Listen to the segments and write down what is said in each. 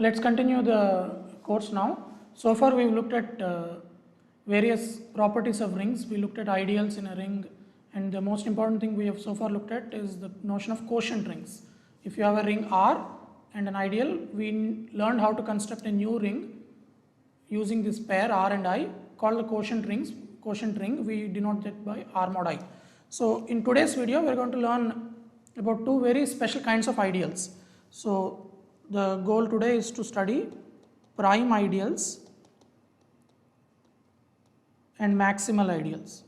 Let's continue the course now. So far we've looked at various properties of rings. We looked at ideals in a ring, and the most important thing we have so far looked at is the notion of quotient rings. If you have a ring R and an ideal, we learned how to construct a new ring using this pair R and I called the quotient rings. Quotient ring we denote that by R mod I. So in today's video we are going to learn about two very special kinds of ideals. So the goal today is to study prime ideals and maximal ideals.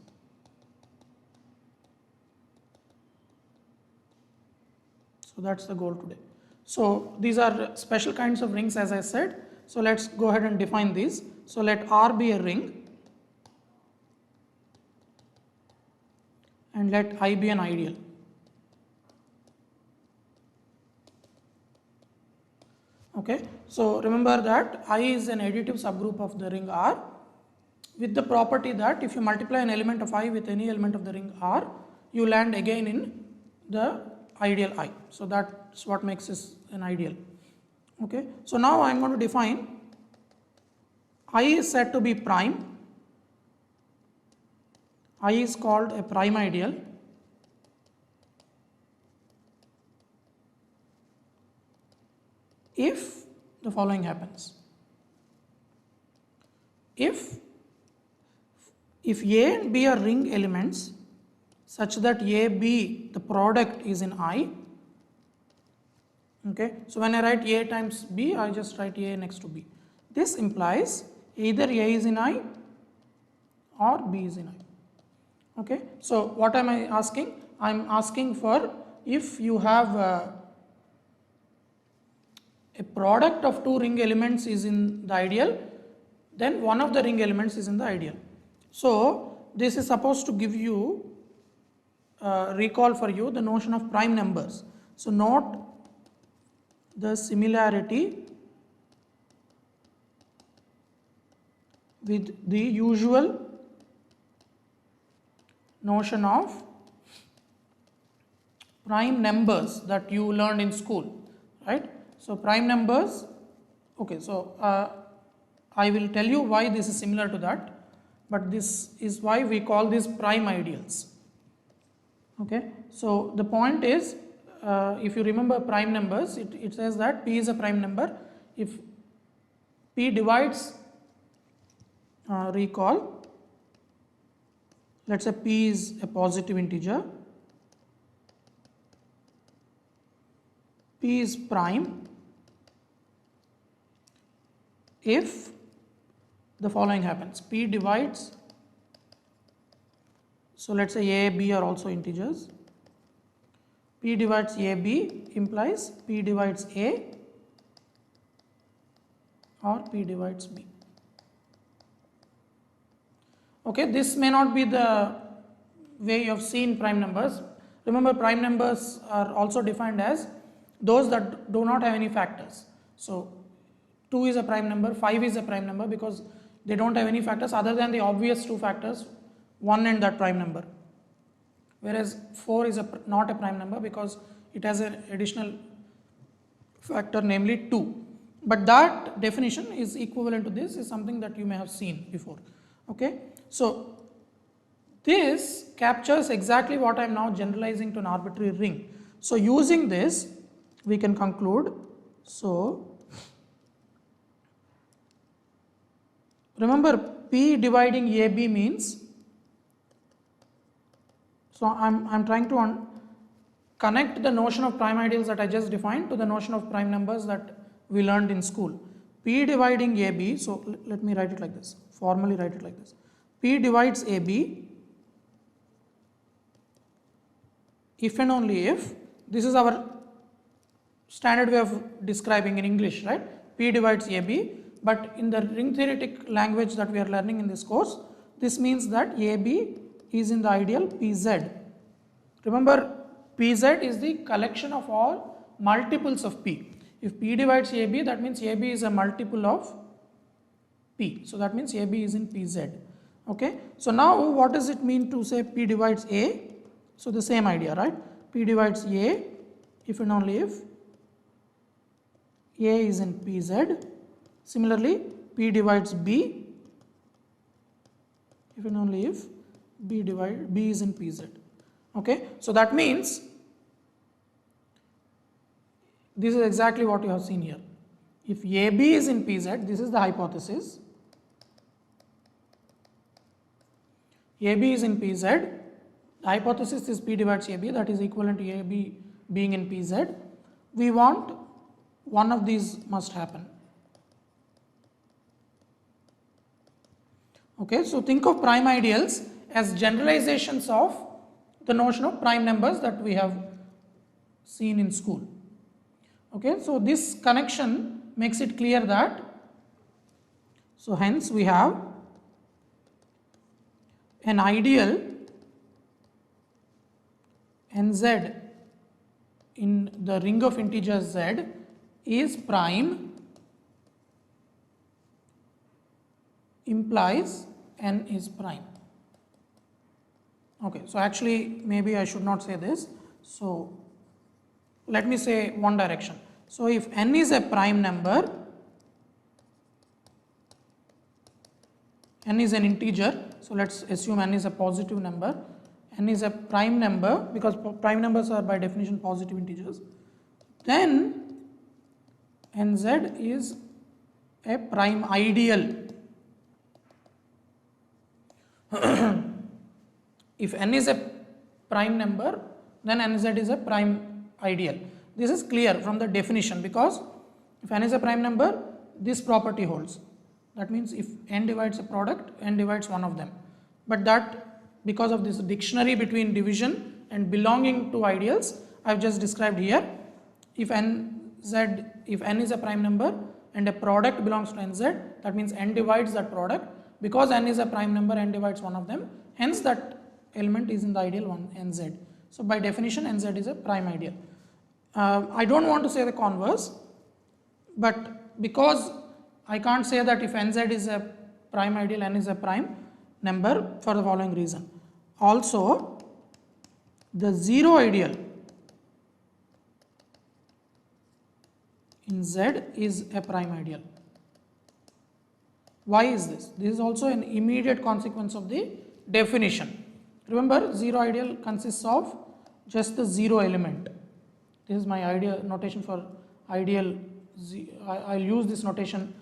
So that's the goal today. So these are special kinds of rings, as I said. So let's go ahead and define these. So let R be a ring and let I be an ideal. Okay, so remember that I is an additive subgroup of the ring R with the property that if you multiply an element of I with any element of the ring R, you land again in the ideal I. So that's what makes this an ideal. Okay, so now I am going to define I is said to be prime. I is called a prime ideal if the following happens. If A and B are ring elements such that A, B, the product is in I. Okay, so when I write A times B, I just write A next to B. This implies either A is in I or B is in I. Okay, so what am I asking? I am asking for if you have a product of two ring elements is in the ideal, then one of the ring elements is in the ideal. So this is supposed to give you recall for you the notion of prime numbers. So note the similarity with the usual notion of prime numbers that you learned in school, right? So prime numbers, okay, so I will tell you why this is similar to that, but this is why we call these prime ideals. Okay, so the point is, if you remember prime numbers, it says that P is a prime number if P divides, recall, let's say P is a positive integer, P is prime if the following happens. P divides, so let's say A, B are also integers. P divides A, B implies P divides A or P divides B. Okay, this may not be the way you have seen prime numbers. Remember, prime numbers are also defined as those that do not have any factors. So 2 is a prime number, 5 is a prime number because they don't have any factors other than the obvious two factors, 1 and that prime number. Whereas 4 is not a prime number because it has an additional factor, namely 2. But that definition is equivalent to this, is something that you may have seen before. Okay, so this captures exactly what I am now generalizing to an arbitrary ring. So using this, we can conclude. So remember, P dividing AB means, so I'm trying to connect the notion of prime ideals that I just defined to the notion of prime numbers that we learned in school. P dividing AB, so let me write it like this, formally write it like this. P divides AB if and only if, this is our standard way of describing in English, right? P divides AB, but in the ring theoretic language that we are learning in this course, this means that AB is in the ideal PZ. Remember, PZ is the collection of all multiples of P. If P divides AB, that means AB is a multiple of P. So that means AB is in PZ. Okay. So now what does it mean to say P divides A? So the same idea, right? P divides A if and only if A is in PZ. Similarly, P divides B if and only if B is in PZ. Okay, so that means this is exactly what you have seen here. If AB is in PZ, this is the hypothesis. AB is in PZ. The hypothesis is P divides AB, that is equivalent to AB being in PZ. We want one of these must happen. Okay, so think of prime ideals as generalizations of the notion of prime numbers that we have seen in school. Okay, so this connection makes it clear that, so hence we have an ideal nz in the ring of integers z is prime implies n is prime. Okay, so actually maybe I should not say this. So let me say one direction. So if n is a prime number, n is an integer, so let's assume n is a positive number, n is a prime number because prime numbers are by definition positive integers, then nz is a prime ideal. If n is a prime number, then nz is a prime ideal. This is clear from the definition because if n is a prime number, this property holds. That means if n divides a product, n divides one of them. But that, because of this dictionary between division and belonging to ideals, I have just described here. If n is a prime number and a product belongs to nz, that means n divides that product. Because n is a prime number, n divides one of them. Hence that element is in the ideal one, nz. So by definition, nz is a prime ideal. I don't want to say the converse, but because I can't say that if nz is a prime ideal, n is a prime number for the following reason. Also, the zero ideal in z is a prime ideal. Why is this? This is also an immediate consequence of the definition. Remember, zero ideal consists of just the zero element. This is my ideal notation for ideal. I'll use this notation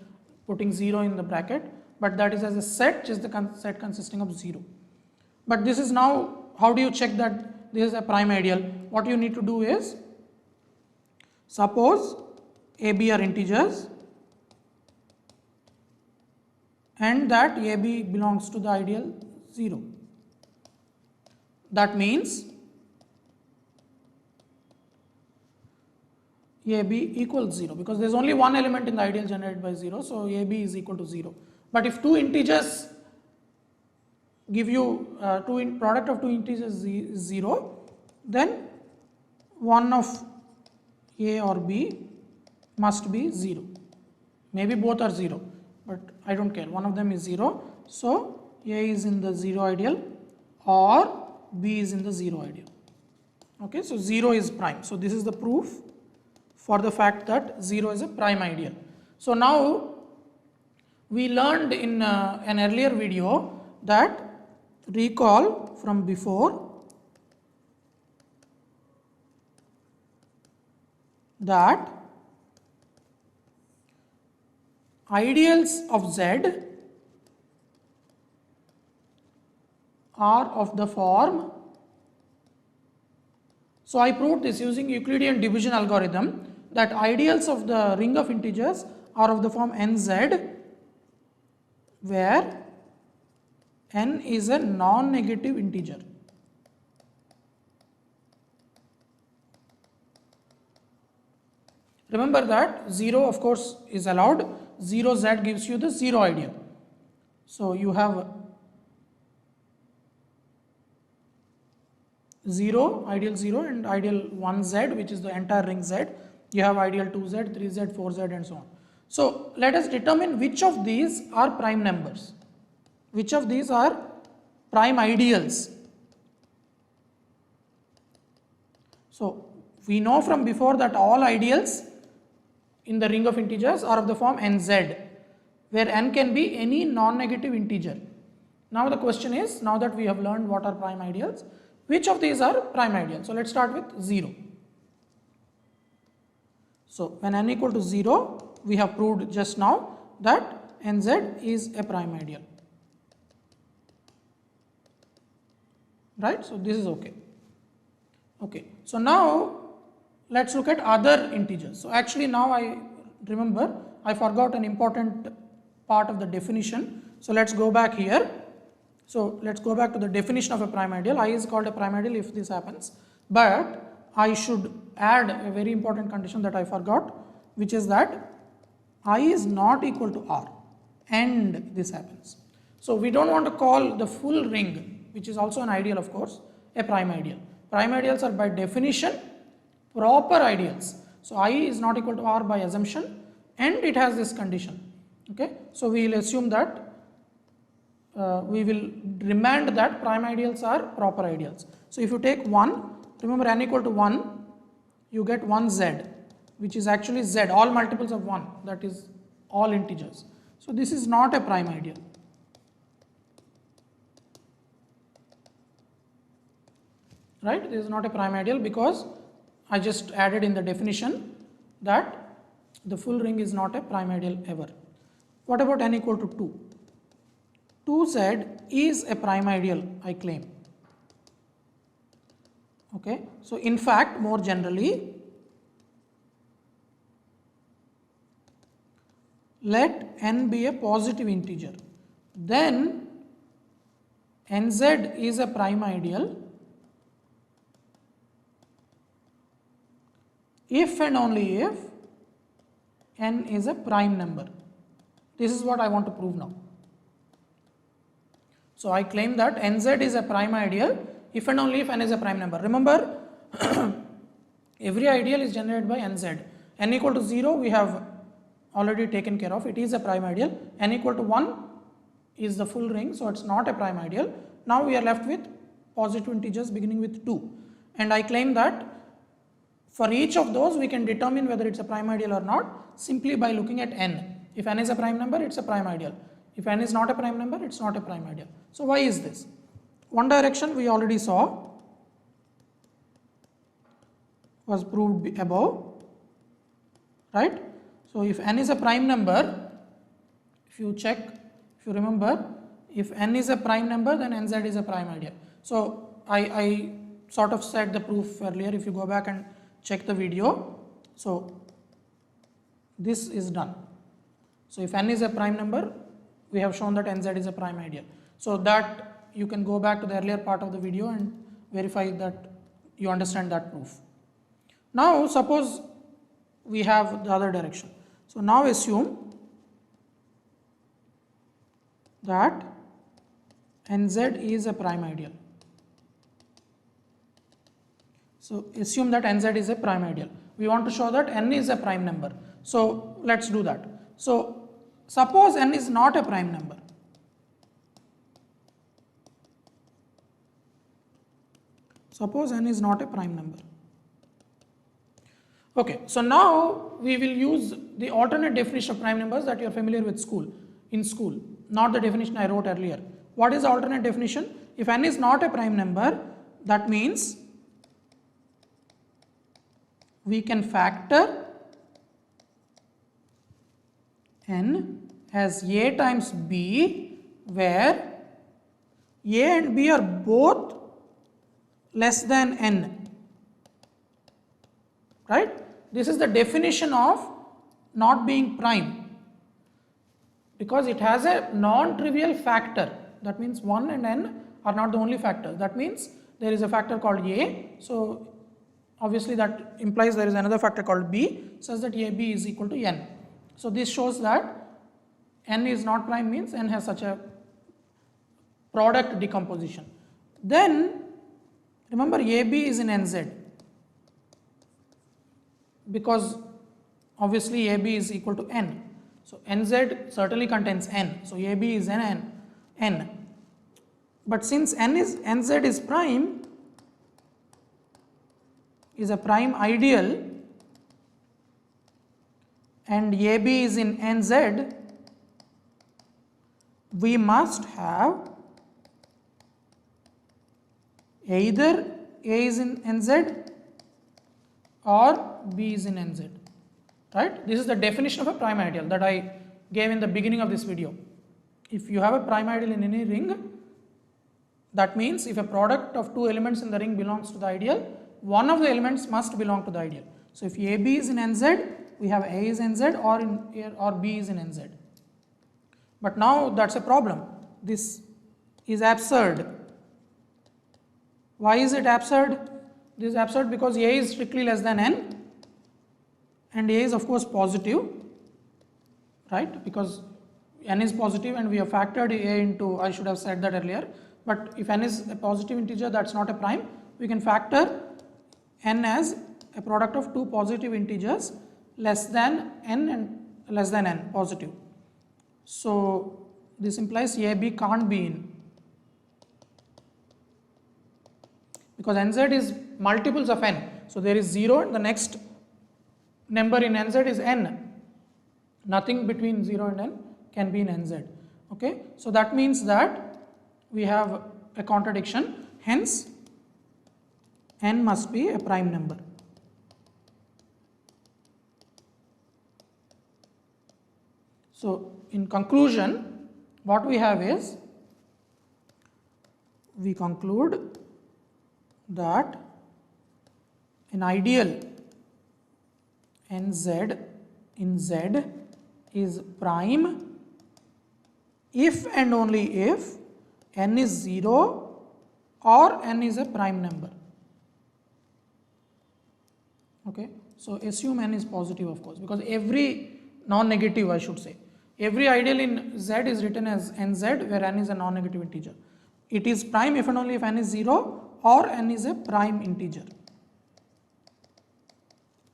putting 0 in the bracket, but that is as a set, just the set consisting of 0. But this is now, how do you check that this is a prime ideal? What you need to do is, suppose AB are integers and that AB belongs to the ideal 0. That means AB equals 0 because there is only one element in the ideal generated by 0, so AB is equal to 0. But if two integers give you product of two integers is 0, then one of A or B must be 0. Maybe both are 0, but I don't care, one of them is 0. So A is in the 0 ideal or B is in the 0 ideal. Okay, so 0 is prime. So this is the proof for the fact that 0 is a prime ideal. So now we learned in an earlier video that, recall from before, that ideals of Z are of the form. So I proved this using Euclidean division algorithm that ideals of the ring of integers are of the form nz, where n is a non-negative integer. Remember that 0 of course is allowed. 0z gives you the 0 ideal. So you have 0, ideal 0 and ideal 1z, which is the entire ring z. You have ideal 2z, 3z, 4z and so on. So let us determine which of these are prime numbers. Which of these are prime ideals. So we know from before that all ideals in the ring of integers are of the form nz, where n can be any non-negative integer. Now the question is, now that we have learned what are prime ideals, which of these are prime ideal? So let's start with 0. So when n equal to 0, we have proved just now that nz is a prime ideal. Right? So this is okay. Okay. So now let's look at other integers. So actually now I remember I forgot an important part of the definition. So let's go back here. So let's go back to the definition of a prime ideal. I is called a prime ideal if this happens, but I should add a very important condition that I forgot, which is that I is not equal to R and this happens. So we don't want to call the full ring, which is also an ideal of course, a prime ideal. Prime ideals are by definition proper ideals. So I is not equal to R by assumption and it has this condition. Okay, so we will assume that we will remand that prime ideals are proper ideals. So if you take 1, remember n equal to 1, you get 1z, which is actually z, all multiples of 1, that is all integers. So this is not a prime ideal. Right, this is not a prime ideal because I just added in the definition that the full ring is not a prime ideal ever. What about n equal to 2? 2z is a prime ideal, I claim. Okay, so in fact, more generally, let n be a positive integer. Then nz is a prime ideal if and only if n is a prime number. This is what I want to prove now. So I claim that nz is a prime ideal if and only if n is a prime number. Remember, every ideal is generated by nz. N equal to 0 we have already taken care of, it is a prime ideal. N equal to 1 is the full ring, so it's not a prime ideal. Now we are left with positive integers beginning with 2. And I claim that for each of those we can determine whether it's a prime ideal or not simply by looking at n. If n is a prime number, it's a prime ideal. If n is not a prime number, it's not a prime ideal. So why is this? One direction we already saw was proved above, right? So if n is a prime number, if you check, if you remember, if n is a prime number, then nz is a prime ideal. So I sort of said the proof earlier, if you go back and check the video. So this is done. So if n is a prime number, we have shown that nz is a prime ideal. So that you can go back to the earlier part of the video and verify that you understand that proof. Now suppose we have the other direction. So now assume that nz is a prime ideal. So assume that nz is a prime ideal. We want to show that n is a prime number. So let's do that. So suppose n is not a prime number. Suppose n is not a prime number. Okay, so now we will use the alternate definition of prime numbers that you are familiar with in school, not the definition I wrote earlier. What is the alternate definition? If n is not a prime number, that means we can factor n as a times b, where a and b are both less than n, right? This is the definition of not being prime, because it has a non-trivial factor. That means 1 and n are not the only factors. That means there is a factor called a, so obviously that implies there is another factor called b, such that ab is equal to n. So this shows that n is not prime means n has such a product decomposition. Then remember, ab is in nz, because obviously ab is equal to n. So nz certainly contains n, so ab is n. But since nz is prime, is a prime ideal, and AB is in NZ, we must have either A is in NZ or B is in NZ, right? This is the definition of a prime ideal that I gave in the beginning of this video. If you have a prime ideal in any ring, that means if a product of two elements in the ring belongs to the ideal, one of the elements must belong to the ideal. So if AB is in NZ, we have A is NZ or B is in NZ. But now that's a problem. This is absurd. Why is it absurd? This is absurd because A is strictly less than N and A is of course positive, right? Because N is positive and we have factored A into, I should have said that earlier, but if N is a positive integer, that's not a prime. We can factor N as a product of two positive integers less than N and less than N positive. So this implies AB can't be in, because NZ is multiples of N. So there is 0 and the next number in NZ is N. Nothing between 0 and N can be in NZ. Okay, so that means that we have a contradiction, hence N must be a prime number. So in conclusion, what we have is, we conclude that an ideal NZ in Z is prime if and only if N is 0 or N is a prime number. Okay, so assume N is positive, of course, because every non-negative, I should say, every ideal in Z is written as NZ where N is a non-negative integer. It is prime if and only if N is 0 or N is a prime integer,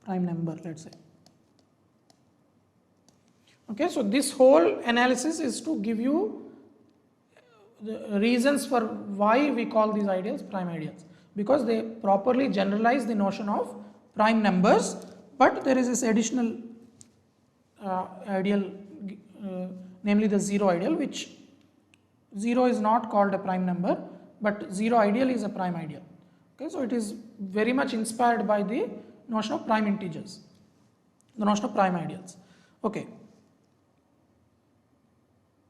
prime number, let's say. Okay, so this whole analysis is to give you the reasons for why we call these ideals prime ideals, because they properly generalize the notion of prime numbers, but there is this additional ideal, namely the 0 ideal, which 0 is not called a prime number, but 0 ideal is a prime ideal. Okay, so it is very much inspired by the notion of prime integers, the notion of prime ideals. Okay.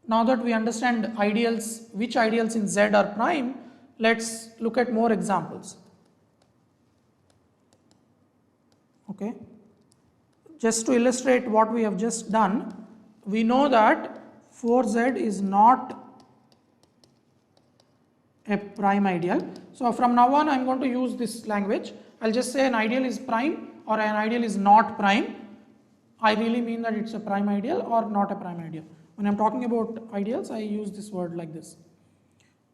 Now that we understand ideals, which ideals in Z are prime, let's look at more examples. Okay. Just to illustrate what we have just done, we know that 4Z is not a prime ideal. So from now on, I am going to use this language. I'll just say an ideal is prime or an ideal is not prime. I really mean that it's a prime ideal or not a prime ideal. When I'm talking about ideals, I use this word like this.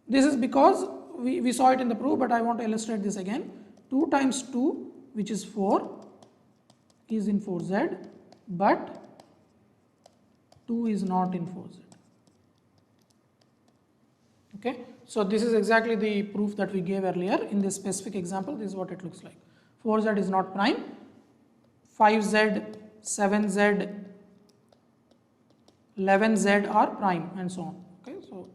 This is because we saw it in the proof, but I want to illustrate this again. 2 times 2, which is 4, is in 4Z, but 2 is not in 4Z. Okay, so this is exactly the proof that we gave earlier. In this specific example, this is what it looks like. 4Z is not prime, 5Z, 7Z, 11Z are prime, and so on. Okay, so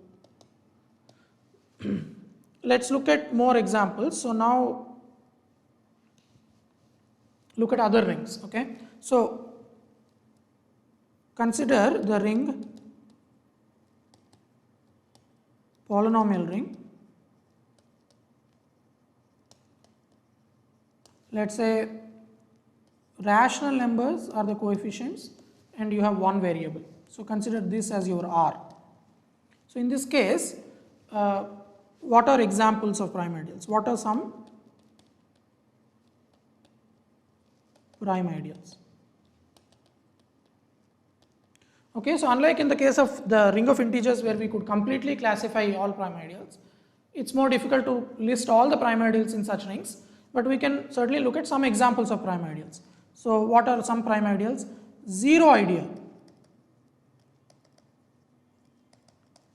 let's look at more examples. So now look at other rings. Okay, so consider the ring, polynomial ring. Let's say rational numbers are the coefficients and you have one variable. So consider this as your R. So in this case, what are examples of prime ideals? What are some prime ideals? Okay, so unlike in the case of the ring of integers where we could completely classify all prime ideals, it's more difficult to list all the prime ideals in such rings, but we can certainly look at some examples of prime ideals. So what are some prime ideals? 0 ideal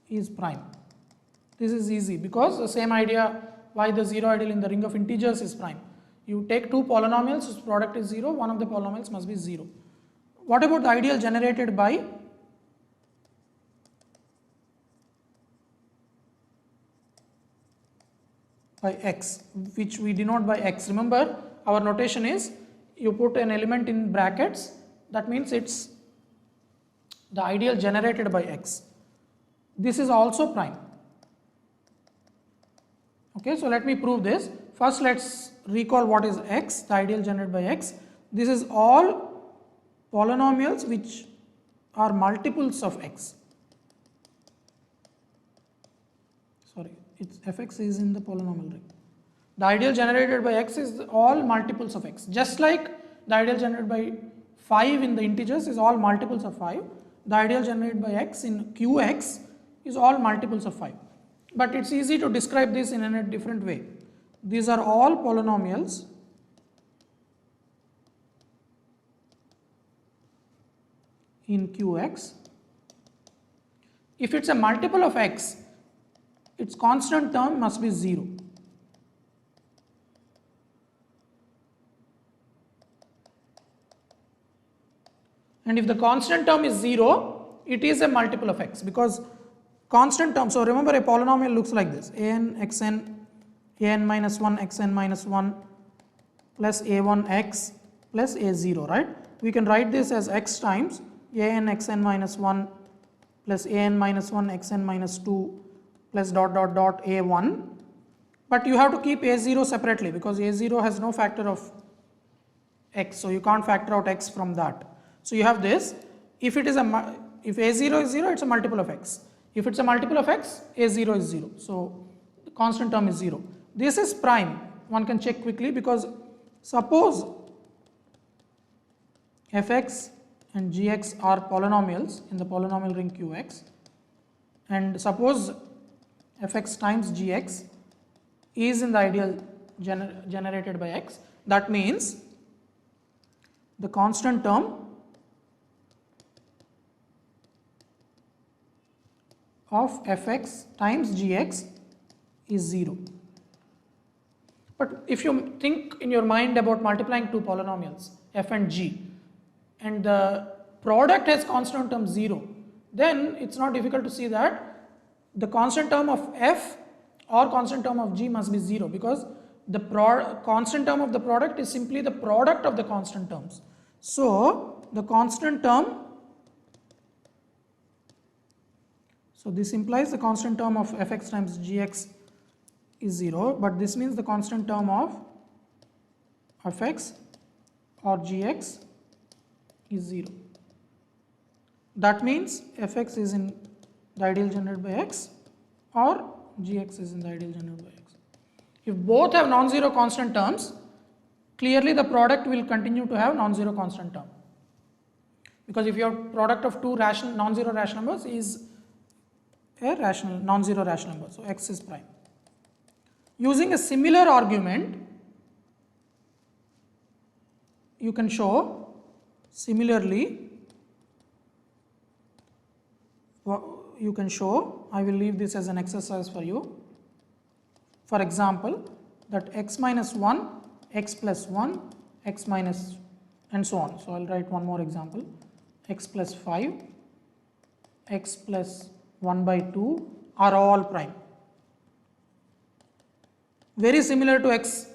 is prime. This is easy because the same idea why the 0 ideal in the ring of integers is prime. You take two polynomials whose product is 0, one of the polynomials must be 0. What about the ideal generated by x, which we denote by x? Remember, our notation is you put an element in brackets, that means it's the ideal generated by x. This is also prime. Okay, so let me prove this. First, let's recall what is x, the ideal generated by x. This is all polynomials which are multiples of x. Sorry, it's fx is in the polynomial ring. The ideal generated by x is all multiples of x. Just like the ideal generated by 5 in the integers is all multiples of 5, the ideal generated by x in qx is all multiples of 5. But it's easy to describe this in a different way. These are all polynomials in qx. If it's a multiple of x, its constant term must be 0. And if the constant term is 0, it is a multiple of x, because constant term, so remember a polynomial looks like this: an xn, an minus 1 xn minus 1 plus a1 x plus a0, right? We can write this as x times an xn minus 1 plus an minus 1 xn minus 2 plus dot dot dot a1, but you have to keep a0 separately because a0 has no factor of x, so you can't factor out x from that. So you have this. If it is if a0 is 0, it's a multiple of x. If it's a multiple of x, a0 is 0. So the constant term is 0. This is prime. One can check quickly, because suppose fx and gx are polynomials in the polynomial ring qx, and suppose fx times gx is in the ideal generated by x, that means the constant term of fx times gx is 0. But if you think in your mind about multiplying two polynomials f and g, and the product has constant term 0, then it's not difficult to see that the constant term of f or constant term of g must be 0, because the constant term of the product is simply the product of the constant terms. So the constant term, so this implies the constant term of fx times gx is 0, but this means the constant term of fx or gx is 0. That means fx is in the ideal generated by x or gx is in the ideal generated by x. If both have non-zero constant terms, clearly the product will continue to have non-zero constant term, because if your product of two non-zero rational numbers is a non-zero rational number, so x is prime. Using a similar argument, you can show similarly, you can show, I will leave this as an exercise for you. For example, that x minus 1, x plus 1, x minus, and so on. So I'll write one more example: x plus 5, x plus 1 by 2 are all prime. Very similar to x,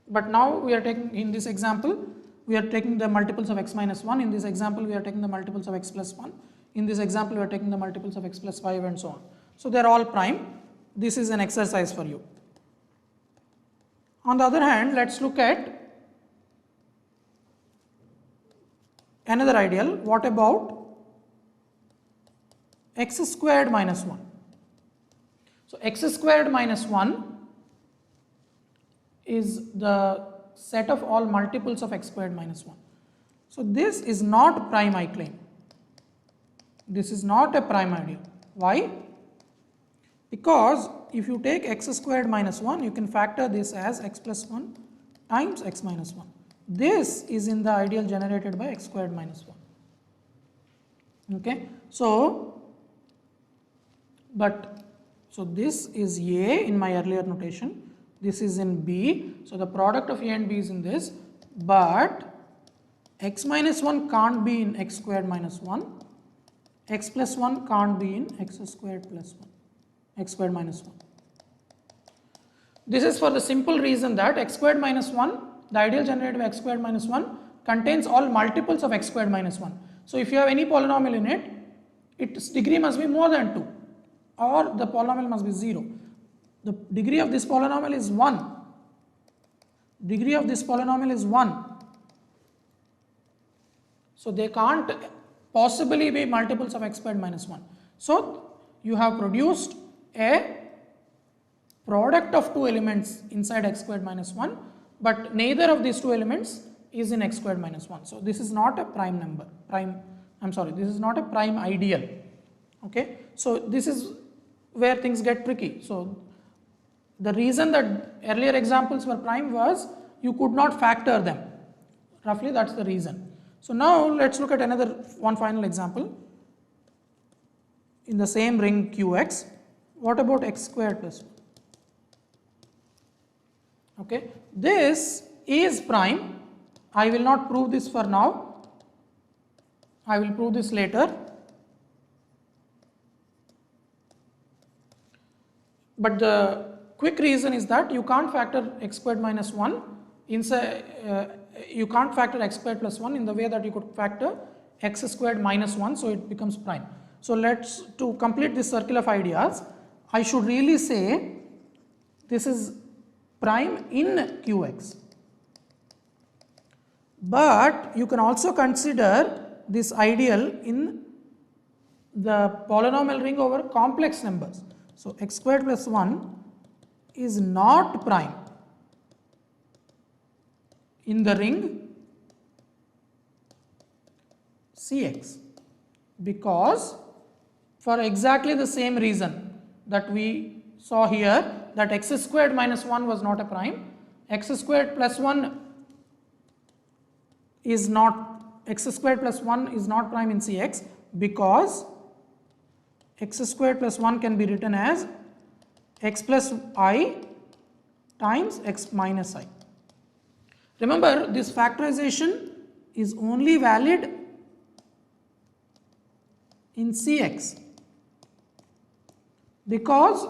but now we are taking, in this example, we are taking the multiples of x minus 1. In this example, we are taking the multiples of x plus 1. In this example, we are taking the multiples of x plus 5 and so on. So they are all prime. This is an exercise for you. On the other hand, let's look at another ideal. What about x squared minus 1? So x squared minus 1 is the set of all multiples of x squared minus 1. So this is not prime, I claim. This is not a prime ideal. Why? Because if you take x squared minus 1, you can factor this as x plus 1 times x minus 1. This is in the ideal generated by x squared minus 1. Okay. So this is A in my earlier notation. This is in B. So the product of A and B is in this. But x minus 1 can't be in x squared minus 1, x plus 1 can't be in x squared plus 1, x squared minus 1. This is for the simple reason that x squared minus 1, the ideal generated by x squared minus 1 contains all multiples of x squared minus 1. So if you have any polynomial in it, its degree must be more than 2 or the polynomial must be 0. The degree of this polynomial is 1. Degree of this polynomial is 1. So they can't possibly be multiples of x squared minus 1. So you have produced a product of two elements inside x squared minus 1, but neither of these two elements is in x squared minus 1. So this is not a prime number, this is not a prime ideal. Okay, so this is where things get tricky. So the reason that earlier examples were prime was you could not factor them. Roughly that's the reason. So now let's look at one final example. In the same ring Qx, what about x squared plus 1? Okay, this is prime. I will not prove this for now. I will prove this later. But the quick reason is that you can't factor x squared minus 1 inside, you can't factor x squared plus 1 in the way that you could factor x squared minus 1, so it becomes prime. So to complete this circle of ideas, I should really say this is prime in Qx. But you can also consider this ideal in the polynomial ring over complex numbers. So x squared plus 1 is not prime in the ring Cx, because for exactly the same reason that we saw here, that x squared minus 1 was not a prime, x squared plus 1 is not, x squared plus 1 is not prime in Cx, because x squared plus 1 can be written as x plus I times x minus I. Remember, this factorization is only valid in Cx, because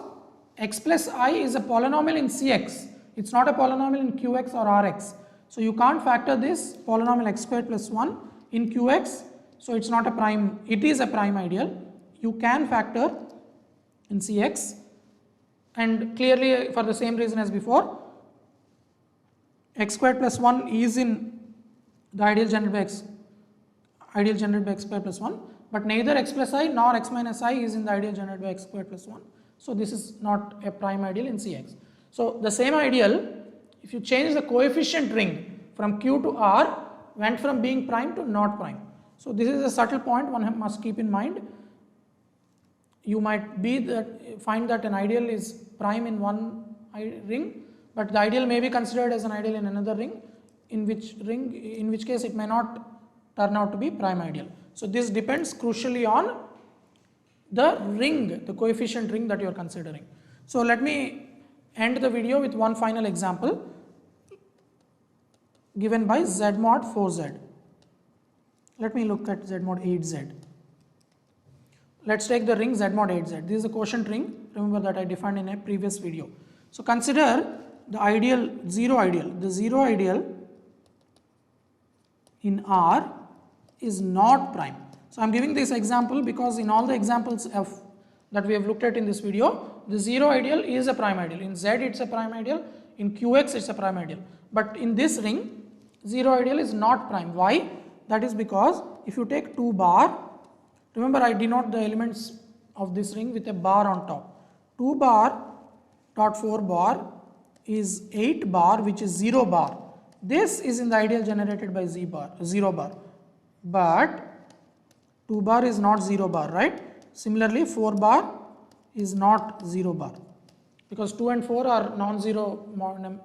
x plus I is a polynomial in Cx. It's not a polynomial in Qx or Rx. So you can't factor this polynomial x squared plus 1 in Qx. So it's not a prime, it is a prime ideal. You can factor in Cx, and clearly for the same reason as before, x squared plus 1 is in the ideal generated by x squared plus 1, but neither x plus I nor x minus I is in the ideal generated by x squared plus 1. So this is not a prime ideal in Cx. So the same ideal, if you change the coefficient ring from Q to R, went from being prime to not prime. So this is a subtle point one must keep in mind. You might find that an ideal is prime in one ring, but the ideal may be considered as an ideal in another ring, in which case it may not turn out to be prime ideal. So this depends crucially on the ring, the coefficient ring that you are considering. So let me end the video with one final example given by Z mod 4Z. Let me look at Z mod 8Z. Let's take the ring Z mod 8Z. This is a quotient ring, remember that I defined in a previous video. So consider the ideal, zero ideal. The zero ideal in R is not prime. So I am giving this example because in all the examples that we have looked at in this video, the zero ideal is a prime ideal. In Z it's a prime ideal, in Qx it's a prime ideal. But in this ring, zero ideal is not prime. Why? That is because if you take 2 bar, remember I denote the elements of this ring with a bar on top. 2 bar dot 4 bar is 8 bar, which is 0 bar. This is in the ideal generated by 0 bar. But 2 bar is not 0 bar, right? Similarly, 4 bar is not 0 bar, because 2 and 4 are non-zero modulo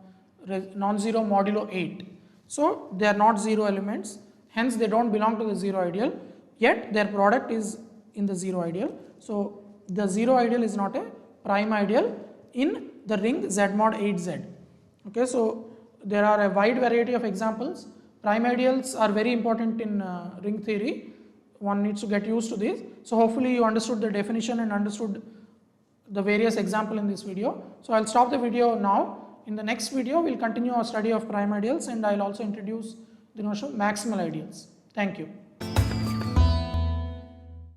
8. So they are not zero elements, hence they don't belong to the zero ideal, yet their product is in the zero ideal. So the zero ideal is not a prime ideal in the ring Z mod 8Z. Okay, so there are a wide variety of examples Prime ideals are very important in ring theory. One needs to get used to this. So hopefully you understood the definition and understood the various example in this video. So I'll stop the video now. In the next video, we'll continue our study of prime ideals, and I'll also introduce the notion of maximal ideals. Thank you.